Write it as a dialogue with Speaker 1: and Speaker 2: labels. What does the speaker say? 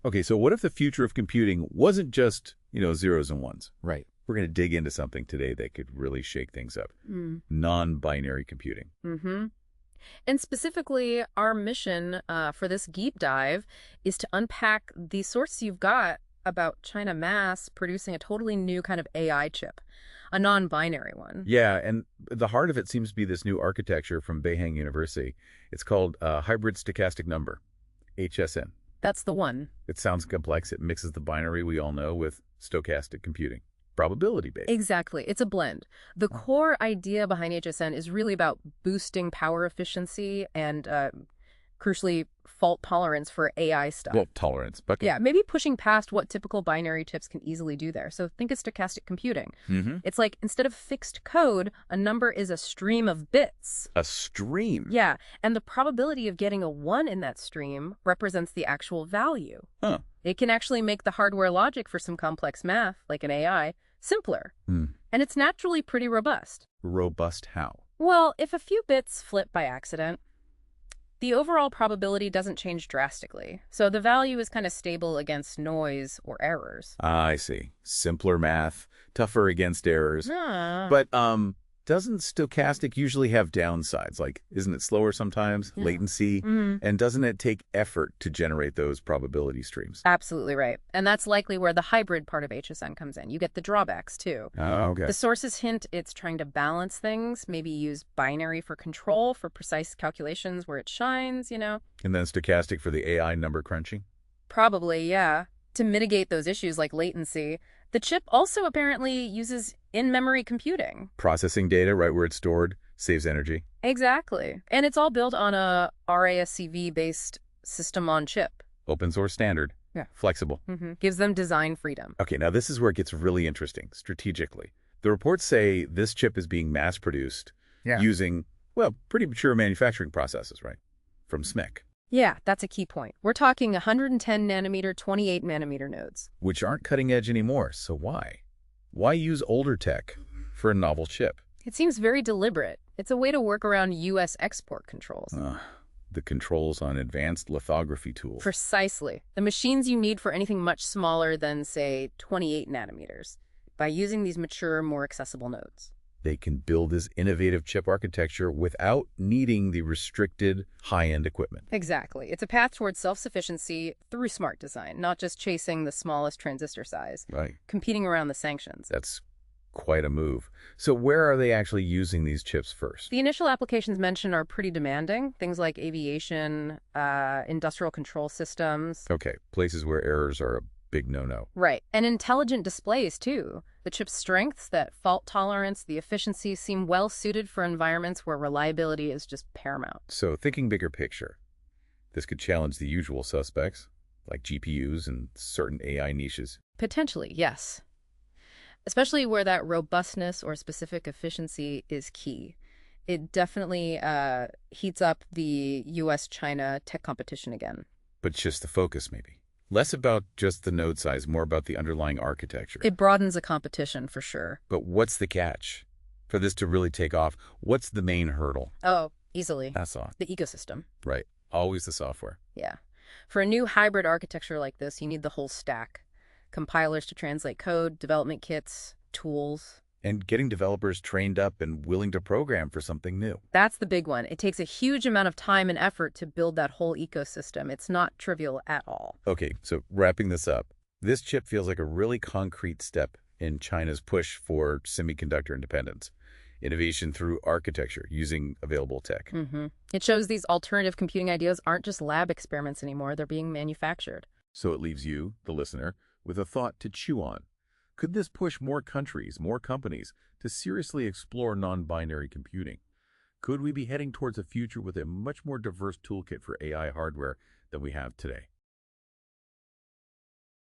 Speaker 1: Okay, so what if the future of computing wasn't just, zeros and ones?
Speaker 2: Right.
Speaker 1: We're going to dig into something today that could really shake things up. Non-binary computing.
Speaker 3: Mm-hmm. And specifically, our mission for this deep dive is to unpack the source you've got about China mass producing a totally new kind of AI chip, a non-binary one.
Speaker 1: Yeah, and the heart of it seems to be this new architecture from Beihang University. It's called Hybrid Stochastic Number, HSN.
Speaker 3: That's the one.
Speaker 1: It sounds complex. It mixes the binary we all know with stochastic computing. Probability-based.
Speaker 3: Exactly. It's a blend. The core idea behind HSN is really about boosting power efficiency and, crucially, fault tolerance for AI stuff.
Speaker 1: Well, tolerance. But
Speaker 3: Yeah, maybe pushing past what typical binary chips can easily do there. So think of stochastic computing. It's like instead of fixed code, a number is a stream of bits.
Speaker 1: A stream?
Speaker 3: Yeah, and the probability of getting a 1 in that stream represents the actual value.
Speaker 1: Huh.
Speaker 3: It can actually make the hardware logic for some complex math, like an AI, simpler. And it's naturally pretty robust.
Speaker 1: Robust how?
Speaker 3: Well, if a few bits flip by accident, the overall probability doesn't change drastically. So the value is kind of stable against noise or errors.
Speaker 1: I see. Simpler math, tougher against errors. But doesn't stochastic usually have downsides? Like, isn't it slower sometimes? Latency? And doesn't it take effort to generate those probability streams?
Speaker 3: Absolutely right. And that's likely where the hybrid part of HSN comes in. You get the drawbacks, too.
Speaker 1: Oh, okay.
Speaker 3: The sources hint it's trying to balance things, maybe use binary for control for precise calculations where it shines,
Speaker 1: And then stochastic for the AI number crunching?
Speaker 3: Probably, yeah. To mitigate those issues like latency, the chip also apparently uses in-memory computing.
Speaker 1: Processing data right where it's stored saves energy.
Speaker 3: Exactly. And it's all built on a RASCV-based system on chip.
Speaker 1: Open source standard.
Speaker 3: Yeah.
Speaker 1: Flexible.
Speaker 3: Gives them design freedom.
Speaker 1: Okay, now this is where it gets really interesting, strategically. The reports say this chip is being mass-produced using, pretty mature manufacturing processes, right? From SMIC.
Speaker 3: Yeah, that's a key point. We're talking 110 nanometer, 28 nanometer nodes.
Speaker 1: Which aren't cutting edge anymore, so why? Why use older tech for a novel chip?
Speaker 3: It seems very deliberate. It's a way to work around U.S. export controls.
Speaker 1: The controls on advanced lithography tools.
Speaker 3: Precisely. The machines you need for anything much smaller than, say, 28 nanometers, by using these mature, more accessible nodes.
Speaker 1: They can build this innovative chip architecture without needing the restricted high-end equipment.
Speaker 3: Exactly. It's a path towards self-sufficiency through smart design, not just chasing the smallest transistor size.
Speaker 1: Right.
Speaker 3: Competing around the sanctions.
Speaker 1: That's quite a move. So where are they actually using these chips first?
Speaker 3: The initial applications mentioned are pretty demanding. Things like aviation, industrial control systems.
Speaker 1: Okay, places where errors are a big no-no.
Speaker 3: Right. And intelligent displays, too. The chip's strengths, that fault tolerance, the efficiency seem well suited for environments where reliability is just paramount.
Speaker 1: So thinking bigger picture, this could challenge the usual suspects, like GPUs and certain AI niches.
Speaker 3: Potentially, yes. Especially where that robustness or specific efficiency is key. It definitely heats up the U.S.-China tech competition again.
Speaker 1: But just the focus, maybe. Less about just the node size, more about the underlying architecture.
Speaker 3: It broadens the competition, for sure.
Speaker 1: But what's the catch? For this to really take off, what's the main hurdle?
Speaker 3: Oh, easily.
Speaker 1: That's all.
Speaker 3: The ecosystem.
Speaker 1: Right. Always the software.
Speaker 3: Yeah. For a new hybrid architecture like this, you need the whole stack. Compilers to translate code, development kits, tools.
Speaker 1: And getting developers trained up and willing to program for something new.
Speaker 3: That's the big one. It takes a huge amount of time and effort to build that whole ecosystem. It's not trivial at all.
Speaker 1: Okay, so wrapping this up, this chip feels like a really concrete step in China's push for semiconductor independence. Innovation through architecture, using available tech.
Speaker 3: It shows these alternative computing ideas aren't just lab experiments anymore. They're being manufactured.
Speaker 1: So it leaves you, the listener, with a thought to chew on. Could this push more countries, more companies, to seriously explore non-binary computing? Could we be heading towards a future with a much more diverse toolkit for AI hardware than we have today?